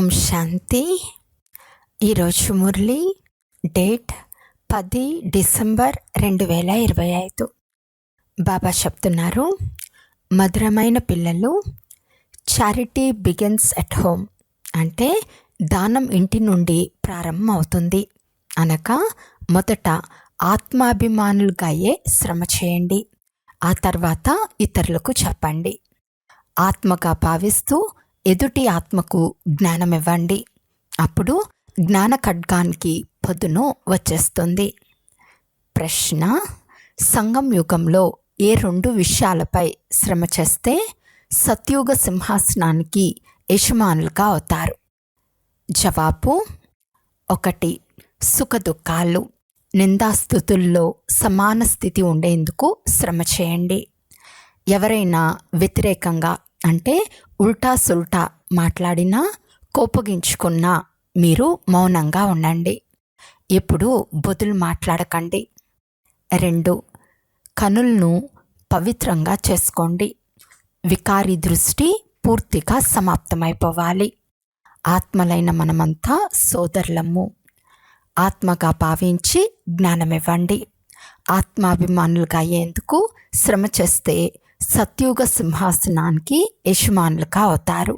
ఓం శాంతి. ఈరోజు Murali date 10 December 2025. బాబా చెప్తున్నారు, మధురమైన పిల్లలు, చారిటీ బిగిన్స్ ఎట్ హోమ్ అంటే దానం ఇంటి నుండి ప్రారంభం అవుతుంది. అనగా మొదట ఆత్మాభిమానులుగా అయ్యే శ్రమ చేయండి, ఆ తర్వాత ఇతరులకు చెప్పండి. ఆత్మగా భావిస్తూ ఎదుటి ఆత్మకు జ్ఞానం ఇవ్వండి. అప్పుడు జ్ఞాన ఖడ్గానికి పదును వచ్చేస్తుంది. ప్రశ్న: సంగం యుగంలో ఏ 2 విషయాలపై శ్రమ చేస్తే సత్యుగ సింహాసనానికి యజమానులుగా అవుతారు? జవాబు: 1. సుఖ దుఃఖాలు, నిందాస్థుతుల్లో సమాన స్థితి ఉండేందుకు శ్రమ చేయండి. ఎవరైనా వ్యతిరేకంగా అంటే ఉల్టా సుల్టా మాట్లాడినా, కోపగించుకున్నా మీరు మౌనంగా ఉండండి. ఎప్పుడూ బదులు మాట్లాడకండి. 2. కనులను పవిత్రంగా చేసుకోండి. వికారి దృష్టి పూర్తిగా సమాప్తమైపోవాలి. ఆత్మలైన మనమంతా సోదరులము. ఆత్మగా భావించి జ్ఞానమివ్వండి. ఆత్మాభిమానులుగా అయ్యేందుకు శ్రమ చేస్తే సత్యుగ సింహాసనానికి యజమానులుగా అవుతారు.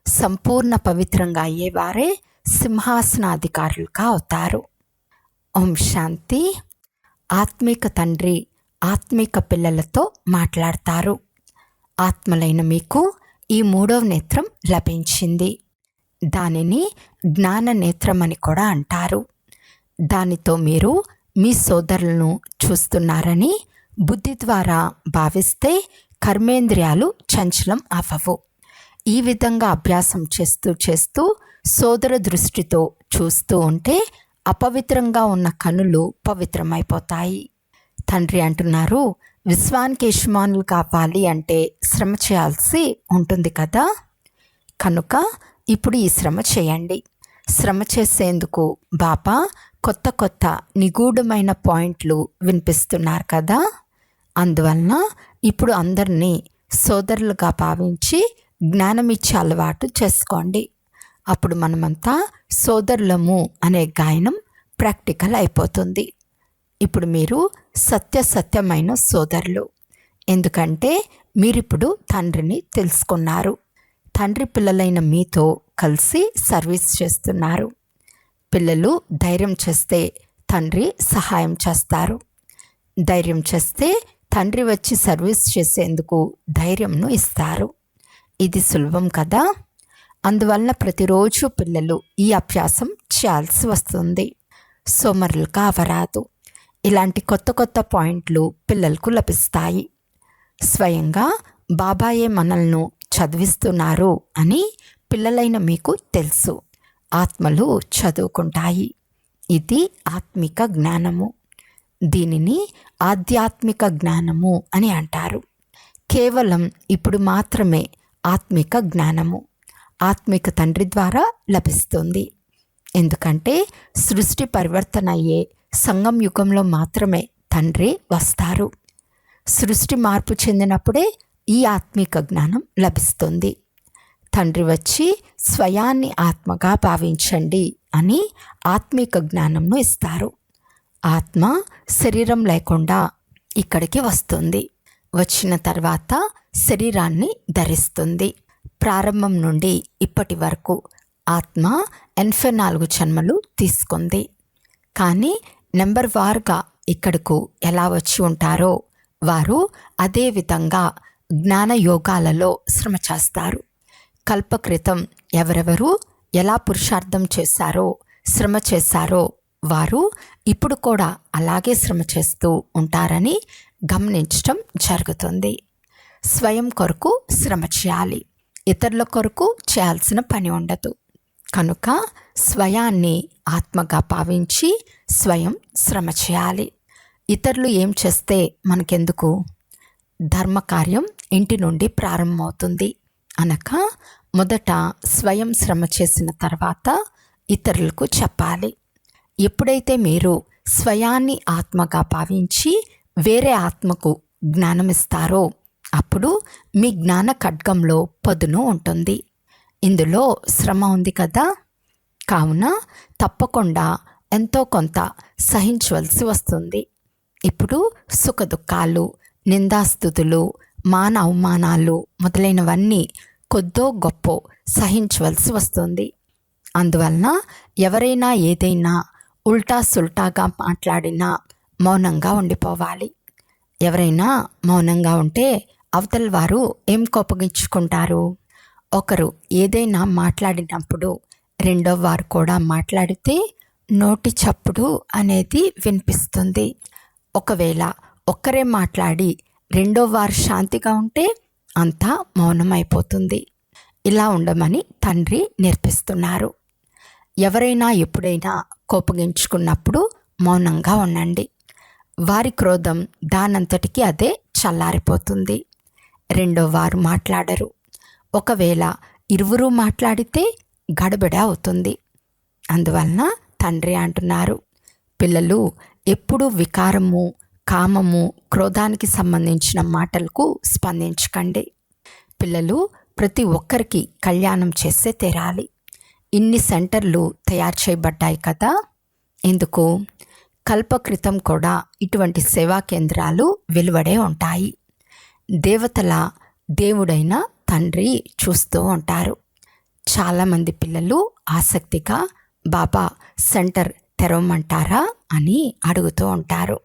సంపూర్ణ పవిత్రంగా అయ్యేవారే సింహాసనాధికారులుగా అవుతారు. ఓం శాంతి. ఆత్మిక తండ్రి ఆత్మిక పిల్లలతో మాట్లాడతారు. ఆత్మలైన మీకు ఈ 3వ నేత్రం లభించింది. దానిని జ్ఞాన నేత్రం అని కూడా అంటారు. దానితో మీరు మీ సోదరులను చూస్తున్నారని బుద్ధి ద్వారా భావిస్తే కర్మేంద్రియాలు చంచలం అవ్వవు. ఈ విధంగా అభ్యాసం చేస్తూ సోదర దృష్టితో చూస్తూ ఉంటే అపవిత్రంగా ఉన్న కనులు పవిత్రమైపోతాయి. తండ్రి అంటున్నారు, విశ్వానికి యజమానులు కావాలి అంటే శ్రమ చేయాల్సి ఉంటుంది కదా. కనుక ఇప్పుడు ఈ శ్రమ చేయండి. శ్రమ చేసేందుకు బాబా కొత్త నిగూఢమైన పాయింట్లు వినిపిస్తున్నారు కదా. అందువలన ఇప్పుడు అందరినీ సోదరులుగా భావించి జ్ఞానమిచ్చే అలవాటు చేసుకోండి. అప్పుడు మనమంతా సోదరులము అనే గాయనం ప్రాక్టికల్ అయిపోతుంది. ఇప్పుడు మీరు సత్యమైన సోదరులు. ఎందుకంటే మీరిప్పుడు తండ్రిని తెలుసుకున్నారు. తండ్రి పిల్లలైన మీతో కలిసి సర్వీస్ చేస్తున్నారు. పిల్లలు ధైర్యం చేస్తే తండ్రి సహాయం చేస్తారు. ధైర్యం చేస్తే తండ్రి వచ్చి సర్వీస్ చేసేందుకు ధైర్యంను ఇస్తారు. ఇది సులభం కదా. అందువలన ప్రతిరోజు పిల్లలు ఈ అభ్యాసం చేయాల్సి వస్తుంది. సోమరులుగా అవరాదు. ఇలాంటి కొత్త పాయింట్లు పిల్లలకు లభిస్తాయి. స్వయంగా బాబాయే మనల్ని చదివిస్తున్నారు అని పిల్లలైన మీకు తెలుసు. ఆత్మలు చదువుకుంటాయి. ఇది ఆత్మిక జ్ఞానము. దీనిని ఆధ్యాత్మిక జ్ఞానము అని అంటారు. కేవలం ఇప్పుడు మాత్రమే ఆత్మిక జ్ఞానము ఆత్మిక తండ్రి ద్వారా లభిస్తుంది. ఎందుకంటే సృష్టి పరివర్తన అయ్యే సంగం యుగంలో మాత్రమే తండ్రి వస్తారు. సృష్టి మార్పు చెందినప్పుడే ఈ ఆత్మిక జ్ఞానం లభిస్తుంది. తండ్రి వచ్చి స్వయాన్ని ఆత్మగా భావించండి అని ఆత్మిక జ్ఞానంను ఇస్తారు. ఆత్మ శరీరం లేకుండా ఇక్కడికి వస్తుంది. వచ్చిన తర్వాత శరీరాన్ని ధరిస్తుంది. ప్రారంభం నుండి ఇప్పటి వరకు ఆత్మ 84 జన్మలు తీసుకుంది. కానీ నెంబర్ వారుగా ఇక్కడకు ఎలా వచ్చి ఉంటారో వారు అదే విధంగా జ్ఞాన యోగాలలో శ్రమ చేస్తారు. కల్పక్రితం ఎవరెవరు ఎలా పురుషార్థం చేశారో, శ్రమ చేశారో వారు ఇప్పుడు కూడా అలాగే శ్రమ చేస్తూ ఉంటారని గమనించటం జరుగుతుంది. స్వయం కొరకు శ్రమ చేయాలి. ఇతరుల కొరకు చేయాల్సిన పని ఉండదు. కనుక స్వయాన్ని ఆత్మగా భావించి స్వయం శ్రమ చేయాలి. ఇతరులు ఏం చేస్తే మనకెందుకు? ధర్మకార్యం ఇంటి నుండి ప్రారంభమవుతుంది. అనగా మొదట స్వయం శ్రమ చేసిన తర్వాత ఇతరులకు చెప్పాలి. ఎప్పుడైతే మీరు స్వయాన్ని ఆత్మగా భావించి వేరే ఆత్మకు జ్ఞానమిస్తారో అప్పుడు మీ జ్ఞాన ఖడ్గంలో పదును ఉంటుంది. ఇందులో శ్రమ ఉంది కదా, కావున తప్పకుండా ఎంతో కొంత సహించవలసి వస్తుంది. ఇప్పుడు సుఖదుఖాలు, నిందాస్తుతులు, మాన అవమానాలు మొదలైనవన్నీ కొద్దో గొప్పో సహించవలసి వస్తుంది. అందువలన ఎవరైనా ఏదైనా ఉల్టా సుల్టాగా మాట్లాడినా మౌనంగా ఉండిపోవాలి. ఎవరైనా మౌనంగా ఉంటే అవతల వారు ఏం కోపగించుకుంటారు? ఒకరు ఏదైనా మాట్లాడినప్పుడు రెండో వారు కూడా మాట్లాడితే నోటి చప్పుడు అనేది వినిపిస్తుంది. ఒకవేళ ఒక్కరే మాట్లాడి రెండో వారు శాంతిగా ఉంటే అంతా మౌనమైపోతుంది. ఇలా ఉండమని తండ్రి నేర్పిస్తున్నారు. ఎవరైనా ఎప్పుడైనా కోపగించుకున్నప్పుడు మౌనంగా ఉండండి. వారి క్రోధం దానంతటికి అదే చల్లారిపోతుంది. రెండో వారు మాట్లాడరు. ఒకవేళ ఇరువురు మాట్లాడితే గడబిడ అవుతుంది. అందువలన తండ్రి అంటున్నారు, పిల్లలు ఎప్పుడూ వికారము, కామము, క్రోధానికి సంబంధించిన మాటలకు స్పందించకండి. పిల్లలు ప్రతి ఒక్కరికి కళ్యాణం చేసే తీరాలి. ఇన్ని సెంటర్లు తయారు చేయబడ్డాయి కదా, ఎందుకు? కల్పకృతం కూడా ఇటువంటి సేవా కేంద్రాలు వెలువడే ఉంటాయి. దేవతల దేవుడైన తండ్రి చూస్తూ ఉంటారు. చాలామంది పిల్లలు ఆసక్తిగా బాబా సెంటర్ తెరవమంటారా అని అడుగుతూ ఉంటారు.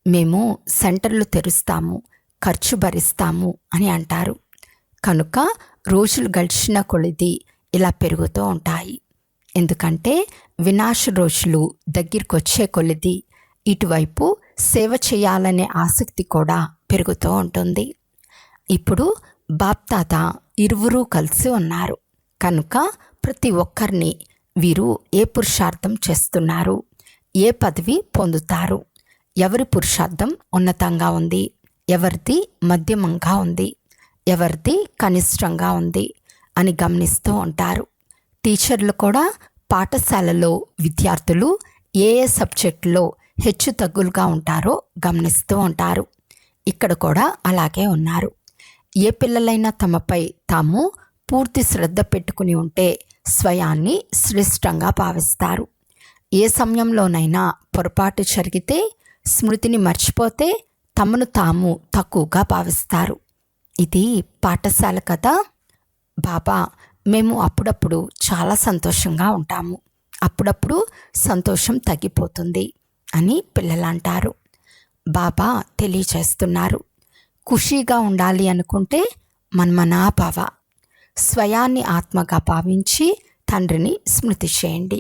మేము సెంటర్లు తెరుస్తాము, ఖర్చు భరిస్తాము అని అంటారు. కనుక రోజులు గడిచిన కొలిది ఇలా పెరుగుతూ ఉంటాయి. ఎందుకంటే వినాశ రోజులు దగ్గరికి వచ్చే కొలిది ఇటువైపు సేవ చేయాలనే ఆసక్తి కూడా పెరుగుతూ ఉంటుంది. ఇప్పుడు బాప్తాత ఇరువురు కలిసి ఉన్నారు కనుక ప్రతి ఒక్కరిని వీరు ఏ పురుషార్థం చేస్తున్నారు, ఏ పదవి పొందుతారు, ఎవరి పురుషార్థం ఉన్నతంగా ఉంది, ఎవరిది మధ్యమంగా ఉంది, ఎవరిది కనిష్టంగా ఉంది అని గమనిస్తూ ఉంటారు. టీచర్లు కూడా పాఠశాలలో విద్యార్థులు ఏ ఏ సబ్జెక్టులో హెచ్చు తగ్గులుగా ఉంటారో గమనిస్తూ ఉంటారు. ఇక్కడ కూడా అలాగే ఉన్నారు. ఏ పిల్లలైనా తమపై తాము పూర్తి శ్రద్ధ పెట్టుకుని ఉంటే స్వయాన్ని శ్రేష్టంగా భావిస్తారు. ఏ సమయంలోనైనా పొరపాటు జరిగితే, స్మృతిని మర్చిపోతే తమను తాము తక్కువగా భావిస్తారు. ఇది పాఠశాల కదా. బాబా, మేము అప్పుడప్పుడు చాలా సంతోషంగా ఉంటాము, అప్పుడప్పుడు సంతోషం తగ్గిపోతుంది అని పిల్లలు అంటారు. బాబా తెలియచేస్తున్నారు, ఖుషీగా ఉండాలి అనుకుంటే మన్మనాభవ, స్వయాన్ని ఆత్మగా భావించి తండ్రిని స్మృతి చేయండి.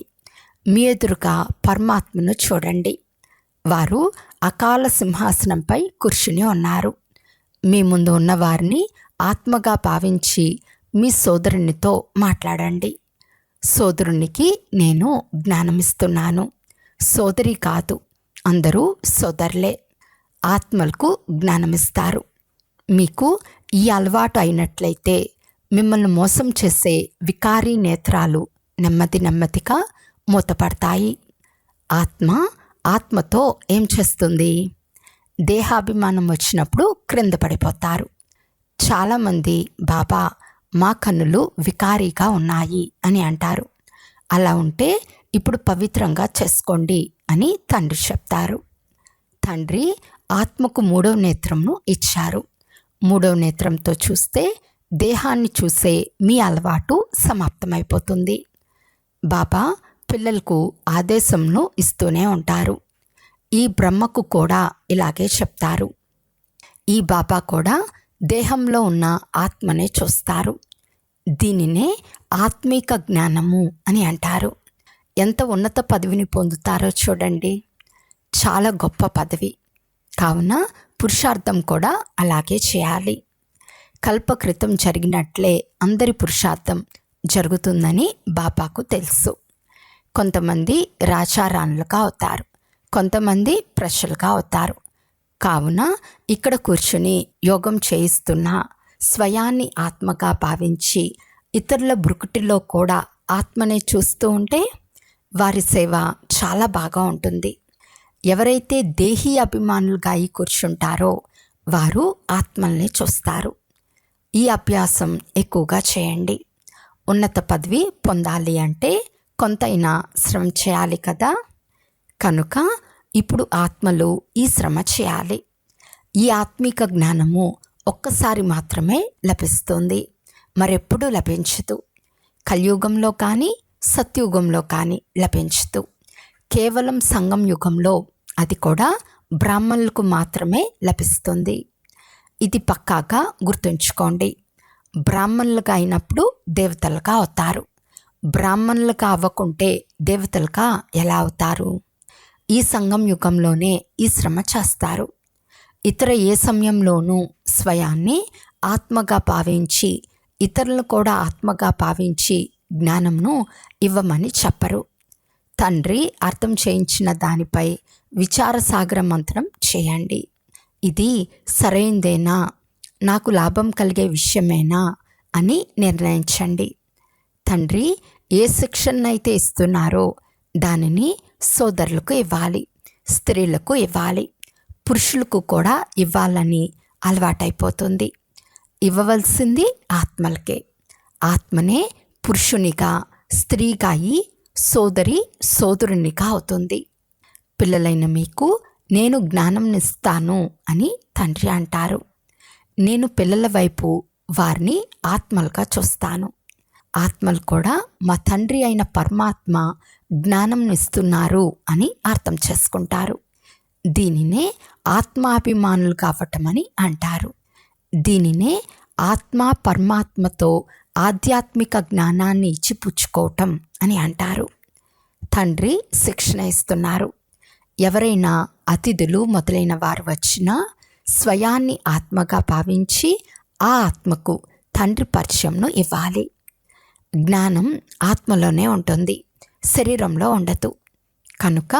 మీ ఎదురుగా పరమాత్మను చూడండి. వారు అకాల సింహాసనంపై కూర్చుని ఉన్నారు. మీ ముందు ఉన్న వారిని ఆత్మగా భావించి మీ సోదరునితో మాట్లాడండి. సోదరునికి నేను జ్ఞానమిస్తున్నాను. సోదరి కాదు, అందరూ సోదరులే. ఆత్మలకు జ్ఞానమిస్తారు. మీకు ఈ అలవాటు అయినట్లయితే మిమ్మల్ని మోసం చేసే వికారీ నేత్రాలు నెమ్మది నెమ్మదిగా మూతపడతాయి. ఆత్మతో ఏం చేస్తుంది? దేహాభిమానం వచ్చినప్పుడు క్రింద పడిపోతారు. చాలామంది బాబా మా కన్నులు వికారీగా ఉన్నాయి అని అంటారు. అలా ఉంటే ఇప్పుడు పవిత్రంగా చేసుకోండి అని తండ్రి చెప్తారు. తండ్రి ఆత్మకు 3వ నేత్రంను ఇచ్చారు. 3వ నేత్రంతో చూస్తే దేహాన్ని చూసే మీ అలవాటు సమాప్తమైపోతుంది. బాబా పిల్లలకు ఆదేశంను ఇస్తూనే ఉంటారు. ఈ బ్రహ్మకు కూడా ఇలాగే చెప్తారు. ఈ బాబా కూడా దేహంలో ఉన్న ఆత్మనే చూస్తారు. దీనినే ఆత్మీక జ్ఞానము అని అంటారు. ఎంత ఉన్నత పదవిని పొందుతారో చూడండి. చాలా గొప్ప పదవి. కావున పురుషార్థం కూడా అలాగే చేయాలి. కల్పకృతం జరిగినట్లే అందరి పురుషార్థం జరుగుతుందని బాబాకు తెలుసు. కొంతమంది రాజారాణులుగా అవుతారు, కొంతమంది ప్రజలుగా అవుతారు. కావున ఇక్కడ కూర్చుని యోగం చేయిస్తున్న స్వయాన్ని ఆత్మగా భావించి ఇతరుల బ్రుకుటిలో కూడా ఆత్మనే చూస్తూ ఉంటే వారి సేవ చాలా బాగా ఉంటుంది. ఎవరైతే దేహీ అభిమానులుగా అయి కూర్చుంటారో వారు ఆత్మల్ని చూస్తారు. ఈ అభ్యాసం ఎక్కువగా చేయండి. ఉన్నత పదవి పొందాలి అంటే కొంతైనా శ్రమ చేయాలి కదా. కనుక ఇప్పుడు ఆత్మలు ఈ శ్రమ చేయాలి. ఈ ఆత్మిక జ్ఞానము ఒక్కసారి మాత్రమే లభిస్తుంది, మరెప్పుడూ లభించదు. కలియుగంలో కానీ సత్యుగంలో కానీ లభించదు. కేవలం సంగం యుగంలో, అది కూడా బ్రాహ్మణులకు మాత్రమే లభిస్తుంది. ఇది పక్కాగా గుర్తుంచుకోండి. బ్రాహ్మణులుగా అయినప్పుడు దేవతలుగా అవుతారు. బ్రాహ్మణులుగా అవ్వకుంటే దేవతలుగా ఎలా అవుతారు? ఈ సంగం యుగంలోనే ఈ శ్రమ చేస్తారు. ఇతర ఏ సమయంలోనూ స్వయాన్ని ఆత్మగా భావించి ఇతరులను కూడా ఆత్మగా భావించి జ్ఞానంను ఇవ్వమని చెప్పరు. తండ్రి అర్థం చేయించిన దానిపై విచారసాగర మంత్రం చేయండి. ఇది సరైందేనా, నాకు లాభం కలిగే విషయమేనా అని నిర్ణయించండి. తండ్రి ఏ శిక్షణనైతే ఇస్తున్నారో దానిని సోదరులకు ఇవ్వాలి, స్త్రీలకు ఇవ్వాలి, పురుషులకు కూడా ఇవ్వాలని అలవాటైపోతుంది. ఇవ్వవలసింది ఆత్మలకే. ఆత్మనే పురుషునిగా, స్త్రీగా అయి సోదరి సోదరునిగా అవుతుంది. పిల్లలైన మీకు నేను జ్ఞానం ఇస్తాను అని తండ్రి అంటారు. నేను పిల్లల వైపు వారిని ఆత్మలుగా చూస్తాను. ఆత్మలు కూడా మా తండ్రి అయిన పరమాత్మ జ్ఞానం ఇస్తున్నారు అని అర్థం చేసుకుంటారు. దీనినే ఆత్మాభిమానులు కావటం అని అంటారు. దీనినే ఆత్మ పరమాత్మతో ఆధ్యాత్మిక జ్ఞానాన్ని ఇచ్చిపుచ్చుకోవటం అని అంటారు. తండ్రి శిక్షణ ఇస్తున్నారు. ఎవరైనా అతిథులు మొదలైన వారు వచ్చినా స్వయాన్ని ఆత్మగా భావించి ఆ ఆత్మకు తండ్రి పరిచయంను ఇవ్వాలి. జ్ఞానం ఆత్మలోనే ఉంటుంది, శరీరంలో ఉండదు. కనుక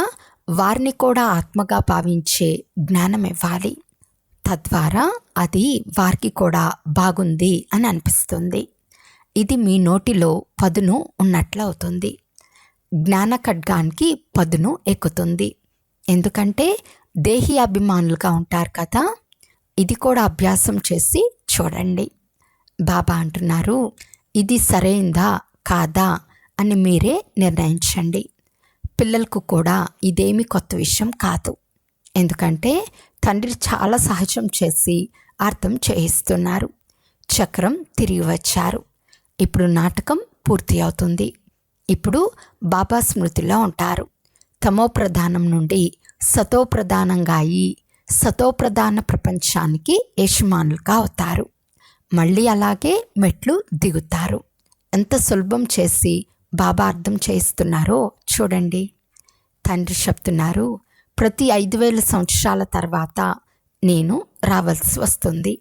వారిని కూడా ఆత్మగా భావించే జ్ఞానం ఇవ్వాలి. తద్వారా అది వారికి కూడా బాగుంది అని అనిపిస్తుంది. ఇది మీ నోటిలో పదును ఉన్నట్లు అవుతుంది. జ్ఞాన ఖడ్గానికి పదును ఎక్కుతుంది. ఎందుకంటే దేహి అభిమానులుగా ఉంటారు కదా. ఇది కూడా అభ్యాసం చేసి చూడండి. బాబా అంటున్నారు, ఇది సరైందా కాదా అని మీరే నిర్ణయించండి. పిల్లలకు కూడా ఇదేమి కొత్త విషయం కాదు. ఎందుకంటే తండ్రి చాలా సహజం చేసి అర్థం చేయిస్తున్నారు. చక్రం తిరిగి వచ్చారు. ఇప్పుడు నాటకం పూర్తి అవుతుంది. ఇప్పుడు బాబా స్మృతిలో ఉంటారు. తమో ప్రధానం నుండి సతో ప్రధానంగా అయి సతోప్రధాన ప్రపంచానికి యజమానులుగా అవుతారు. మళ్ళీ అలాగే మెట్లు దిగుతారు. ఎంత సులభం చేసి బాబా అర్థం చేయిస్తున్నారో చూడండి. తండ్రి చెప్తున్నారు, ప్రతి 5000 సంవత్సరాల తర్వాత నేను రావాల్సి వస్తుంది.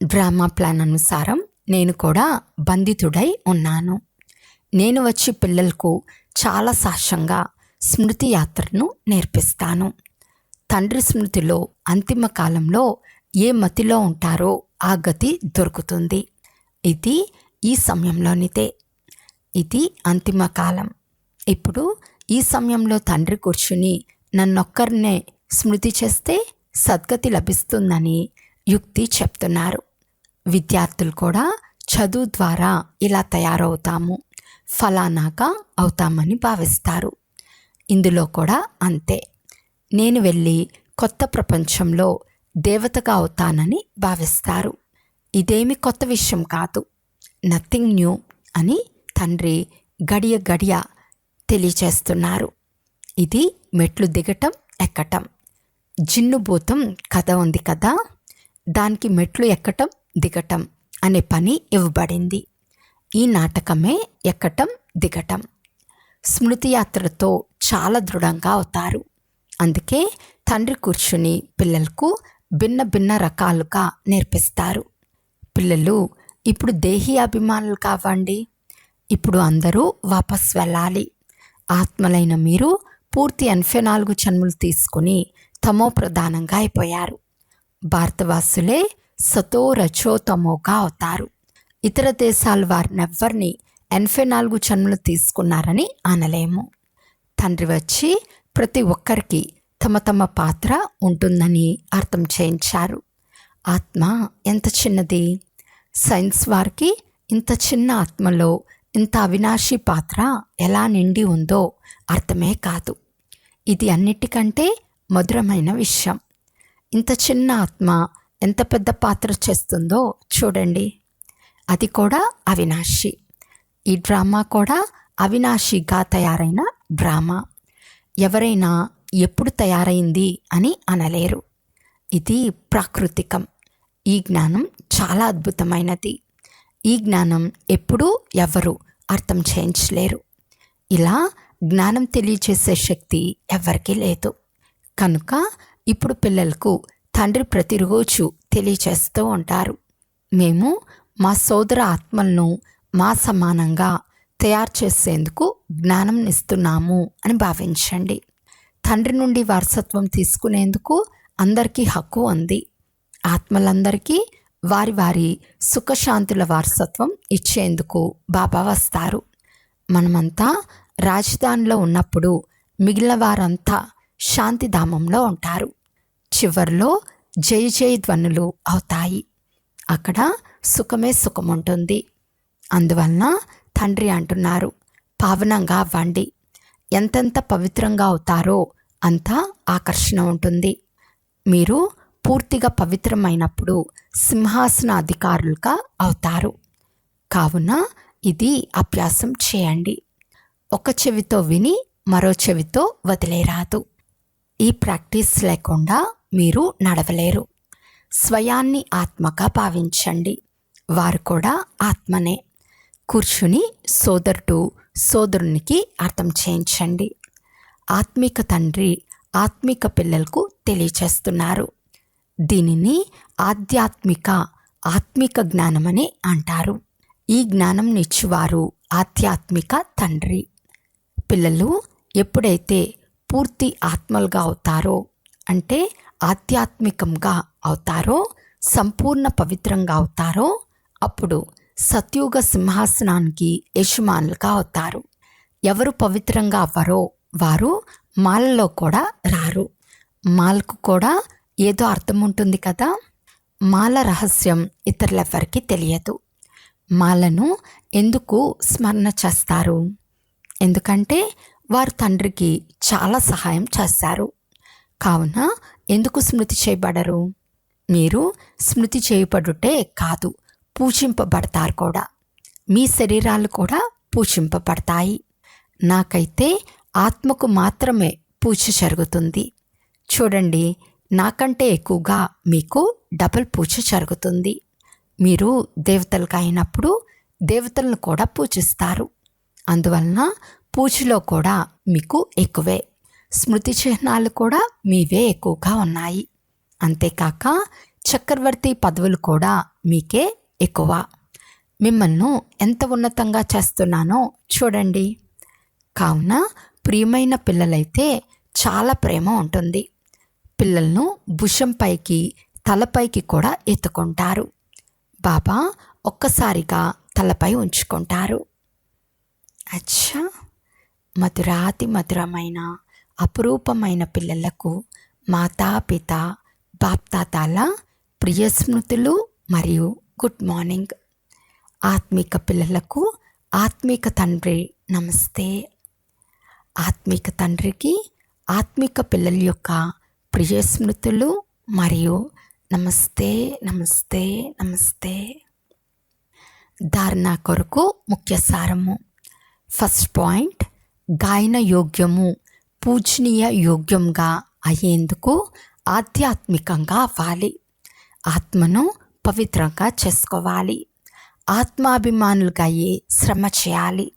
డ్రామా ప్లాన్ అనుసారం నేను కూడా బంధితుడై ఉన్నాను. నేను వచ్చి పిల్లలకు చాలా సాక్ష్యంగా స్మృతి యాత్రను నేర్పిస్తాను. తండ్రి స్మృతిలో అంతిమ కాలంలో ఏ మతిలో ఉంటారో ఆ గతి దొరుకుతుంది. ఇది ఈ సమయంలోనిదే. ఇది అంతిమ కాలం. ఇప్పుడు ఈ సమయంలో తండ్రి కూర్చుని నన్నొక్కరినే స్మృతి చేస్తే సద్గతి లభిస్తుందని యుక్తి చెప్తున్నారు. విద్యార్థులు కూడా చదువు ద్వారా ఇలా తయారవుతాము, ఫలానాగా అవుతామని భావిస్తారు. ఇందులో కూడా అంతే. నేను వెళ్ళి కొత్త ప్రపంచంలో దేవతగా అవుతానని భావిస్తారు. ఇదేమి కొత్త విషయం కాదు, నథింగ్ న్యూ అని తండ్రి గడియ గడియ తెలియచేస్తున్నారు. ఇది మెట్లు దిగటం ఎక్కటం. జిన్నుభూతం కథ ఉంది కదా, దానికి మెట్లు ఎక్కటం దిగటం అనే పని ఇవ్వబడింది. ఈ నాటకమే ఎక్కటం దిగటం. స్మృతి యాత్రతో చాలా దృఢంగా అవుతారు. అందుకే తండ్రి కూర్చుని పిల్లలకు భిన్న భిన్న రకాలుగా నేర్పిస్తారు. పిల్లలు ఇప్పుడు దేహీ అభిమానులు కావండి. ఇప్పుడు అందరూ వాపస్ వెళ్ళాలి. ఆత్మలైన మీరు పూర్తి 84 జన్మలు తీసుకుని తమో ప్రధానంగా అయిపోయారు. భారతవాసులే సతో రచో తమోగా అవుతారు. ఇతర దేశాల వారినెవ్వరిని 84 జన్మలు తీసుకున్నారని అనలేము. తండ్రి వచ్చి ప్రతి ఒక్కరికి తమ తమ పాత్ర ఉంటుందని అర్థం చేయించారు. ఆత్మ ఎంత చిన్నది. సైన్స్ వారికి ఇంత చిన్న ఆత్మలో ఇంత అవినాశి పాత్ర ఎలా నిండి ఉందో అర్థమే కాదు. ఇది అన్నిటికంటే మధురమైన విషయం. ఇంత చిన్న ఆత్మ ఎంత పెద్ద పాత్ర చేస్తుందో చూడండి. అది కూడా అవినాశి. ఈ డ్రామా కూడా అవినాశిగా తయారైన డ్రామా. ఎవరైనా ఎప్పుడు తయారైంది అని అనలేరు. ఇది ప్రాకృతికం. ఈ జ్ఞానం చాలా అద్భుతమైనది. ఈ జ్ఞానం ఎప్పుడూ ఎవరు అర్థం చేయించలేరు. ఇలా జ్ఞానం తెలియచేసే శక్తి ఎవరికీ లేదు. కనుక ఇప్పుడు పిల్లలకు తండ్రి ప్రతిరోజు తెలియచేస్తూ ఉంటారు, మేము మా సోదర ఆత్మలను మా సమానంగా తయారు చేసేందుకు జ్ఞానం ఇస్తున్నాము అని భావించండి. తండ్రి నుండి వారసత్వం తీసుకునేందుకు అందరికీ హక్కు ఉంది. ఆత్మలందరికీ వారి వారి సుఖశాంతుల వారసత్వం ఇచ్చేందుకు బాబా వస్తారు. మనమంతా రాజధానిలో ఉన్నప్పుడు మిగిలిన వారంతా శాంతిధామంలో ఉంటారు. చివర్లో జై జై ధ్వనులు అవుతాయి. అక్కడ సుఖమే సుఖం ఉంటుంది. అందువలన తండ్రి అంటున్నారు, పావనంగా అవ్వండి. ఎంతెంత పవిత్రంగా అవుతారో అంత ఆకర్షణ ఉంటుంది. మీరు పూర్తిగా పవిత్రమైనప్పుడు సింహాసన అధికారులుగా అవుతారు. కావున ఇది అభ్యాసం చేయండి. ఒక చెవితో విని మరో చెవితో వదిలేరాదు. ఈ ప్రాక్టీస్ లేకుండా మీరు నడవలేరు. స్వయాన్ని ఆత్మగా భావించండి. వారు కూడా ఆత్మనే. కూర్చుని సోదరుడు సోదరునికి అర్థం చేయించండి. ఆత్మిక తండ్రి ఆత్మిక పిల్లలకు తెలియచేస్తున్నారు. దీనిని ఆత్మిక జ్ఞానమని అంటారు. ఈ జ్ఞానం నిచ్చువారు ఆధ్యాత్మిక తండ్రి. పిల్లలు ఎప్పుడైతే పూర్తి ఆత్మలుగా అవుతారో, అంటే ఆధ్యాత్మికంగా అవుతారో, సంపూర్ణ పవిత్రంగా అవుతారో, అప్పుడు సత్యుగ సింహాసనానికి యజమానులుగా అవుతారు. ఎవరు పవిత్రంగా అవ్వరో వారు మాలలో కూడా రారు. మాలకు కూడా ఏదో అర్థం ఉంటుంది కదా. మాల రహస్యం ఇతరులెవ్వరికీ తెలియదు. మాలను ఎందుకు స్మరణ చేస్తారు? ఎందుకంటే వారు తండ్రికి చాలా సహాయం చేస్తారు. కావున ఎందుకు స్మృతి చేయబడరు? మీరు స్మృతి చేయబడుటే కాదు, పూజింపబడతారు కూడా. మీ శరీరాలు కూడా పూజింపబడతాయి. నాకైతే ఆత్మకు మాత్రమే పూజ జరుగుతుంది. చూడండి, నాకంటే ఎక్కువగా మీకు డబుల్ పూజ జరుగుతుంది. మీరు దేవతలుగా అయినప్పుడు దేవతలను కూడా పూజిస్తారు. అందువలన పూజలో కూడా మీకు ఎక్కువే. స్మృతి చిహ్నాలు కూడా మీవే ఎక్కువగా ఉన్నాయి. అంతేకాక చక్రవర్తి పదవులు కూడా మీకే ఎక్కువ. మిమ్మల్ని ఎంత ఉన్నతంగా చేస్తున్నానో చూడండి. కావున ప్రియమైన పిల్లలైతే చాలా ప్రేమ ఉంటుంది. పిల్లలను భుజంపైకి తలపైకి కూడా ఎత్తుకుంటారు. బాబా ఒక్కసారిగా తలపై ఉంచుకుంటారు. అచ్చా, మధురాతి మధురమైన అపురూపమైన పిల్లలకు మాతాపిత బాప్తాతాల ప్రియ స్మృతులు మరియు గుడ్ మార్నింగ్. ఆత్మిక పిల్లలకు ఆత్మిక తండ్రి నమస్తే. ఆత్మిక తండ్రికి ఆత్మిక పిల్లల యొక్క ప్రియ స్మృతులు మరియు నమస్తే నమస్తే నమస్తే. ధారణ కొరకు ముఖ్య సారము. ఫస్ట్ పాయింట్, గాయన యోగ్యము పూజనీయ యోగ్యంగా అయ్యేందుకు ఆధ్యాత్మికంగా అవ్వాలి. ఆత్మను పవిత్రంగా చేసుకోవాలి. ఆత్మాభిమానులుగా అయ్యే శ్రమ చేయాలి.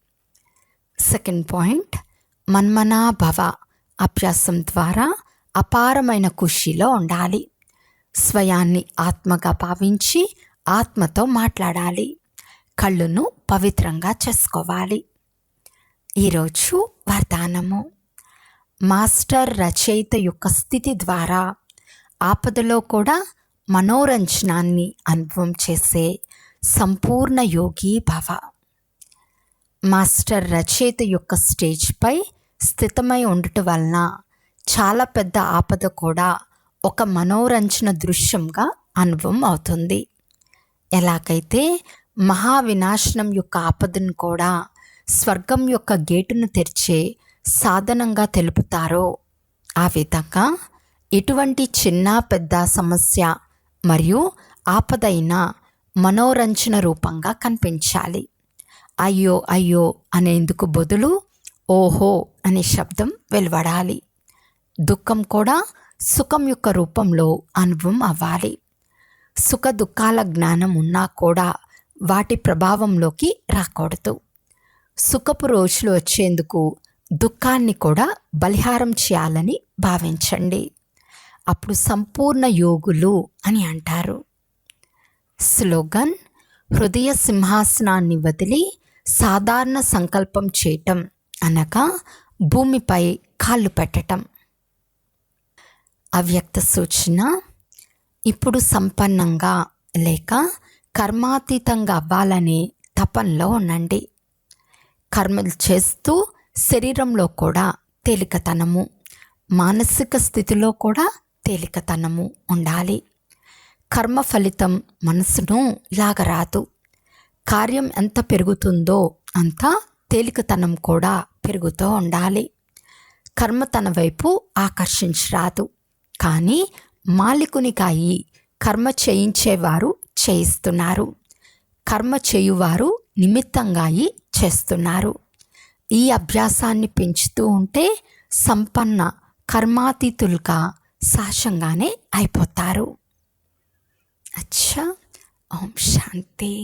సెకండ్ పాయింట్, మన్మనాభవ అభ్యాసం ద్వారా అపారమైన ఖుషీలో ఉండాలి. స్వయాన్ని ఆత్మగా భావించి ఆత్మతో మాట్లాడాలి. కళ్ళును పవిత్రంగా చేసుకోవాలి. ఈరోజు వరదానము. మాస్టర్ రచయిత యొక్క స్థితి ద్వారా ఆపదలో కూడా మనోరంజనాన్ని అనుభవం చేసే సంపూర్ణ యోగి భవ. మాస్టర్ రచయిత యొక్క స్టేజ్పై స్థితమై ఉండటం వలన చాలా పెద్ద ఆపద కూడా ఒక మనోరంజన దృశ్యంగా అనుభవం అవుతుంది. ఎలాగైతే మహావినాశనం యొక్క ఆపదను కూడా స్వర్గం యొక్క గేటును తెరిచే సాధనంగా తెలుపుతారో ఆ విధంగా ఎటువంటి చిన్న పెద్ద సమస్య మరియు ఆపదైన మనోరంజన రూపంగా కనిపించాలి. అయ్యో అయ్యో అనేందుకు బదులు ఓహో అనే శబ్దం వెలువడాలి. దుఃఖం కూడా సుఖం యొక్క రూపంలో అనుభవం అవ్వాలి. సుఖ దుఃఖాల జ్ఞానం ఉన్నా కూడా వాటి ప్రభావంలోకి రాకూడదు. సుఖపు రోజులు వచ్చేందుకు దుఃఖాన్ని కూడా బలిహారం చేయాలని భావించండి. అప్పుడు సంపూర్ణ యోగులు అని అంటారు. స్లోగన్: హృదయ సింహాసనాన్ని వదిలి సాధారణ సంకల్పం చేయటం అనగా భూమిపై కాళ్ళు పెట్టటం. అవ్యక్త సూచన: ఇప్పుడు సంపన్నంగా లేక కర్మాతీతంగా అవ్వాలనే తపనలో ఉండండి. కర్మలు చేస్తూ శరీరంలో కూడా తేలికతనము, మానసిక స్థితిలో కూడా తేలికతనము ఉండాలి. కర్మ ఫలితం మనసును లాగరాదు. కార్యం ఎంత పెరుగుతుందో అంత తేలికతనం కూడా పెరుగుతూ ఉండాలి. కర్మ తన వైపు ఆకర్షించరాదు, కానీ మాలికునికాయి కర్మ చేయించేవారు చేయిస్తున్నారు. కర్మ చేయువారు నిమిత్తంగాయి చేస్తున్నారు. ఈ అభ్యాసాన్ని పెంచుతూ ఉంటే సంపన్న కర్మాతీతులుగా సహజంగానే అయిపోతారు. అచ్చా, ఓం శాంతి.